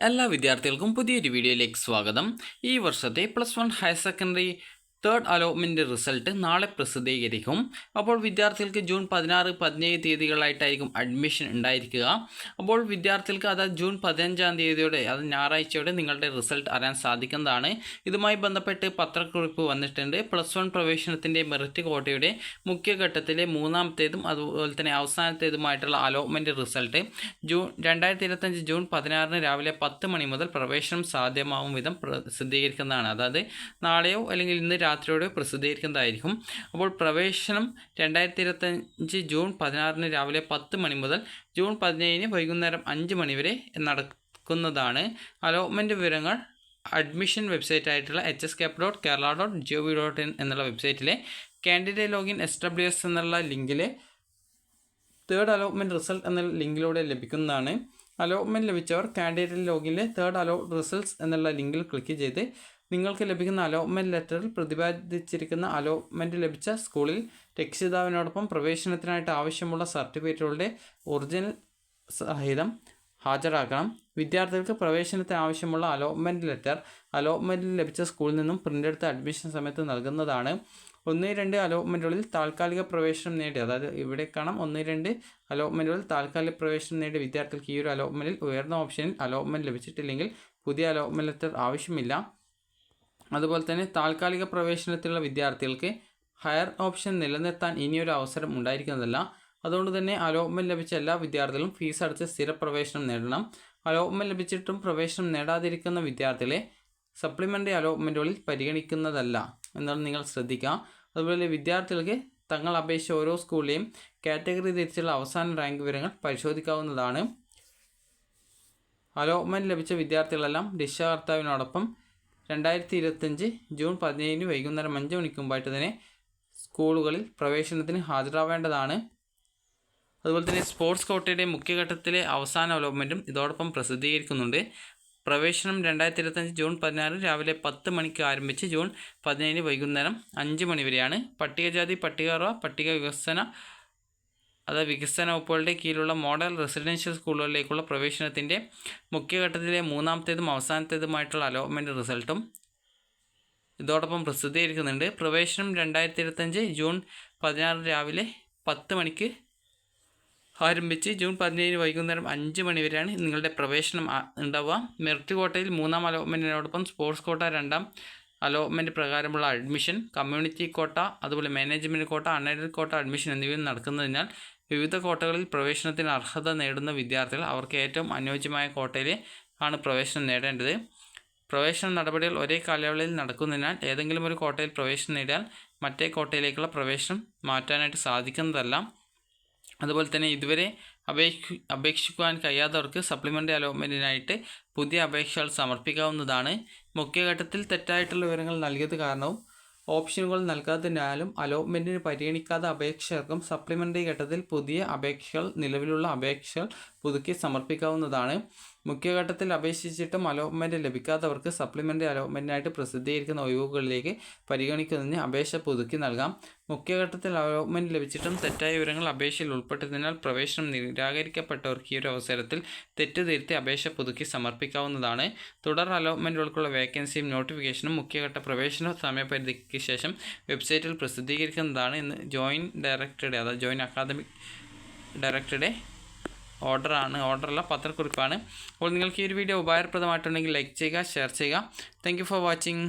എല്ലാ വിദ്യാർത്ഥികൾക്കും പുതിയൊരു വീഡിയോയിലേക്ക് സ്വാഗതം. ഈ വർഷത്തെ +1 higher secondary third allotment result നാളെ പ്രസിദ്ധീകരിക്കും. അപ്പോൾ വിദ്യാർത്ഥികൾക്ക് ജൂൺ 16, 17 തീയതികളായിട്ടായിരിക്കും അഡ്മിഷൻ ഉണ്ടായിരിക്കുക. അപ്പോൾ വിദ്യാർത്ഥികൾക്ക് അതായത് ജൂൺ 15-ാം തീയതിയോടെ, അത് ഞായറാഴ്ചയോടെ നിങ്ങളുടെ റിസൾട്ട് അറിയാൻ സാധിക്കുന്നതാണ്. ഇതുമായി ബന്ധപ്പെട്ട് പത്രക്കുറിപ്പ് വന്നിട്ടുണ്ട്. +1 പ്രവേശനത്തിൻ്റെ മെറിറ്റ് കോട്ടയുടെ മുഖ്യഘട്ടത്തിലെ മൂന്നാമത്തേതും അതുപോലെ തന്നെ അവസാനത്തേതുമായിട്ടുള്ള അലോട്ട്മെൻറ്റ് റിസൾട്ട് 2025 ജൂൺ 16 രാവിലെ 10 മണി മുതൽ പ്രവേശനം സാധ്യമാവും വിധം പ്രസിദ്ധീകരിക്കുന്നതാണ്. അതായത് നാളെയോ അല്ലെങ്കിൽ ഇന്ന് രാത്രിയോടെ പ്രസിദ്ധീകരിക്കുന്നതായിരിക്കും. അപ്പോൾ പ്രവേശനം 2025 ജൂൺ 16 രാവിലെ 10 മണി മുതൽ ജൂൺ 17 വൈകുന്നേരം 5 മണി വരെ നടക്കുന്നതാണ്. അലോട്ട്മെൻറ്റ് വിവരങ്ങൾ അഡ്മിഷൻ വെബ്സൈറ്റ് ആയിട്ടുള്ള hscap.kerala.gov.in എന്നുള്ള വെബ്സൈറ്റിലെ കാൻഡിഡേറ്റ് ലോഗിൻ SWS എന്നുള്ള ലിങ്കിൽ തേർഡ് അലോട്ട്മെൻറ്റ് റിസൾട്ട് എന്ന ലിങ്കിലൂടെ ലഭിക്കുന്നതാണ്. അലോട്ട്മെൻറ്റ് ലഭിച്ചവർ കാൻഡിഡേറ്റ് ലോഗിനിലെ തേർഡ് അലോട്ട് റിസൾട്ട്സ് എന്നുള്ള ലിങ്കിൽ ക്ലിക്ക് ചെയ്ത് നിങ്ങൾക്ക് ലഭിക്കുന്ന അലോട്ട്മെൻറ്റ് ലെറ്ററിൽ പ്രതിപാദിച്ചിരിക്കുന്ന അലോട്ട്മെൻറ്റ് ലഭിച്ച സ്കൂളിൽ രക്ഷിതാവിനോടൊപ്പം പ്രവേശനത്തിനായിട്ട് ആവശ്യമുള്ള സർട്ടിഫിക്കറ്റുകളുടെ ഒറിജിനൽ സഹിതം ഹാജരാക്കണം. വിദ്യാർത്ഥികൾക്ക് പ്രവേശനത്തിന് ആവശ്യമുള്ള അലോട്ട്മെൻറ്റ് ലെറ്റർ അലോട്ട്മെൻറ്റിൽ ലഭിച്ച സ്കൂളിൽ നിന്നും പ്രിൻ്റെടുത്ത് അഡ്മിഷൻ സമയത്ത് നൽകുന്നതാണ്. 1-2 അലോട്ട്മെൻറ്റുകളിൽ താൽക്കാലിക പ്രവേശനം നേടി, അതായത് ഇവിടെ കാണാം 1-2 അലോട്ട്മെൻറ്റുകളിൽ താൽക്കാലിക പ്രവേശനം നേടിയ വിദ്യാർത്ഥികൾക്ക് ഈ ഒരു അലോട്ട്മെൻറ്റിൽ ഉയർന്ന ഓപ്ഷനിൽ അലോട്ട്മെൻറ്റ് ലഭിച്ചിട്ടില്ലെങ്കിൽ പുതിയ അലോട്ട്മെൻറ്റ് ലെറ്റർ ആവശ്യമില്ല. അതുപോലെ തന്നെ താൽക്കാലിക പ്രവേശനത്തിലുള്ള വിദ്യാർത്ഥികൾക്ക് ഹയർ ഓപ്ഷൻ നിലനിർത്താൻ ഇനിയൊരു അവസരം ഉണ്ടായിരിക്കുന്നതല്ല. അതുകൊണ്ട് തന്നെ അലോട്ട്മെൻറ്റ് ലഭിച്ച എല്ലാ വിദ്യാർത്ഥികളും ഫീസ് അടച്ച് സ്ഥിരപ്രവേശനം നേടണം. അലോട്ട്മെൻറ്റ് ലഭിച്ചിട്ടും പ്രവേശനം നേടാതിരിക്കുന്ന വിദ്യാർത്ഥികളെ സപ്ലിമെൻ്ററി അലോട്ട്മെൻറ്റുകളിൽ പരിഗണിക്കുന്നതല്ല എന്നാണ് നിങ്ങൾ ശ്രദ്ധിക്കുക. അതുപോലെ വിദ്യാർത്ഥികൾക്ക് തങ്ങൾ അപേക്ഷിച്ച ഓരോ സ്കൂളിലെയും കാറ്റഗറി തിരിച്ചുള്ള അവസാന റാങ്ക് വിവരങ്ങൾ പരിശോധിക്കാവുന്നതാണ്. അലോട്ട്മെൻറ്റ് ലഭിച്ച വിദ്യാർത്ഥികളെല്ലാം രക്ഷാകർത്താവിനോടൊപ്പം 2025 ജൂൺ 17 വൈകുന്നേരം 5 മണിക്ക് മുമ്പായിട്ട് തന്നെ സ്കൂളുകളിൽ പ്രവേശനത്തിന് ഹാജരാവേണ്ടതാണ്. അതുപോലെ തന്നെ സ്പോർട്സ് കോട്ടയുടെ മുഖ്യഘട്ടത്തിലെ അവസാന അലോട്ട്മെൻറ്റും ഇതോടൊപ്പം പ്രസിദ്ധീകരിക്കുന്നുണ്ട്. പ്രവേശനം 2025 ജൂൺ 16 രാവിലെ 10 മണിക്ക് ആരംഭിച്ച് ജൂൺ 17 വൈകുന്നേരം 5 മണി വരെയാണ്. പട്ടികജാതി പട്ടികവർഗ പട്ടിക വികസന വകുപ്പുകളുടെ കീഴിലുള്ള മോഡൽ റെസിഡൻഷ്യൽ സ്കൂളുകളിലേക്കുള്ള പ്രവേശനത്തിൻ്റെ മുഖ്യഘട്ടത്തിലെ മൂന്നാമത്തേതും അവസാനത്തേതുമായിട്ടുള്ള അലോട്ട്മെൻറ്റ് റിസൾട്ടും ഇതോടൊപ്പം പ്രസിദ്ധീകരിക്കുന്നുണ്ട്. പ്രവേശനം 2025 ജൂൺ 16 രാവിലെ 10 മണിക്ക് ആരംഭിച്ച് ജൂൺ 17 വൈകുന്നേരം 5 മണി വരെയാണ് നിങ്ങളുടെ പ്രവേശനം ഉണ്ടാവുക. മെറിറ്റ് കോട്ടയിൽ 3-ാം അലോട്ട്മെൻറ്റിനോടൊപ്പം സ്പോർട്സ് കോട്ട 2-ാം അലോട്ട്മെൻറ്റ് പ്രകാരമുള്ള അഡ്മിഷൻ, കമ്മ്യൂണിറ്റി കോട്ട, അതുപോലെ മാനേജ്മെൻറ്റ് കോട്ട, അൺഎയ്ഡഡ് കോട്ട അഡ്മിഷൻ എന്നിവയും നടക്കുന്നതിനാൽ വിവിധ കോട്ടകളിൽ പ്രവേശനത്തിന് അർഹത നേടുന്ന വിദ്യാർത്ഥികൾ അവർക്ക് ഏറ്റവും അനുയോജ്യമായ കോട്ടയിൽ ആണ് പ്രവേശനം നേടേണ്ടത്. പ്രവേശന നടപടികൾ ഒരേ കാലയളവിൽ നടക്കുന്നതിനാൽ ഏതെങ്കിലും ഒരു കോട്ടയിൽ പ്രവേശനം നേടിയാൽ മറ്റേ കോട്ടയിലേക്കുള്ള പ്രവേശനം മാറ്റാനായിട്ട് സാധിക്കുന്നതല്ല. അതുപോലെ തന്നെ ഇതുവരെ അപേക്ഷിക്കുവാൻ കഴിയാത്തവർക്ക് സപ്ലിമെൻ്ററി അലോട്ട്മെൻറ്റിനായിട്ട് പുതിയ അപേക്ഷകൾ സമർപ്പിക്കാവുന്നതാണ്. മുഖ്യഘട്ടത്തിൽ തെറ്റായിട്ടുള്ള വിവരങ്ങൾ നൽകിയത് കാരണവും ഓപ്ഷനുകൾ നൽകാത്തതിനാലും അലോട്ട്മെൻറ്റിന് പരിഗണിക്കാത്ത അപേക്ഷകർക്കും സപ്ലിമെൻ്ററി ഘട്ടത്തിൽ പുതിയ അപേക്ഷകൾ നിലവിലുള്ള അപേക്ഷകൾ പുതുക്കി സമർപ്പിക്കാവുന്നതാണ്. മുഖ്യഘട്ടത്തിൽ അപേക്ഷിച്ചിട്ടും അലോട്ട്മെൻറ്റ് ലഭിക്കാത്തവർക്ക് സപ്ലിമെൻ്ററി അലോട്ട്മെൻറ്റിനായിട്ട് പ്രസിദ്ധീകരിക്കുന്ന ഒഴിവുകളിലേക്ക് പരിഗണിക്കുന്നതിന് അപേക്ഷ പുതുക്കി നൽകാം. മുഖ്യഘട്ടത്തിൽ അലോട്ട്മെൻറ്റ് ലഭിച്ചിട്ടും തെറ്റായ വിവരങ്ങൾ അപേക്ഷയിൽ ഉൾപ്പെട്ടതിനാൽ പ്രവേശനം നിരാകരിക്കപ്പെട്ടവർക്ക് ഈ ഒരു അവസരത്തിൽ തെറ്റ് തിരുത്തി അപേക്ഷ പുതുക്കി സമർപ്പിക്കാവുന്നതാണ്. തുടർ അലോട്ട്മെൻറ്റുകൾക്കുള്ള വേക്കൻസിയും നോട്ടിഫിക്കേഷനും മുഖ്യഘട്ട പ്രവേശന സമയപരിധിക്ക് ശേഷം വെബ്സൈറ്റിൽ പ്രസിദ്ധീകരിക്കുന്നതാണ് എന്ന് ജോയിൻറ്റ് അക്കാദമിക് ഡയറക്ടറുടെ ഓർഡറല്ല പത്രക്കുറിപ്പാണ്. അപ്പോൾ നിങ്ങൾക്ക് ഈ ഒരു വീഡിയോ ഉപകാരപ്രദമായിട്ടുണ്ടെങ്കിൽ ലൈക്ക് ചെയ്യുക, ഷെയർ ചെയ്യുക. Thank you for watching.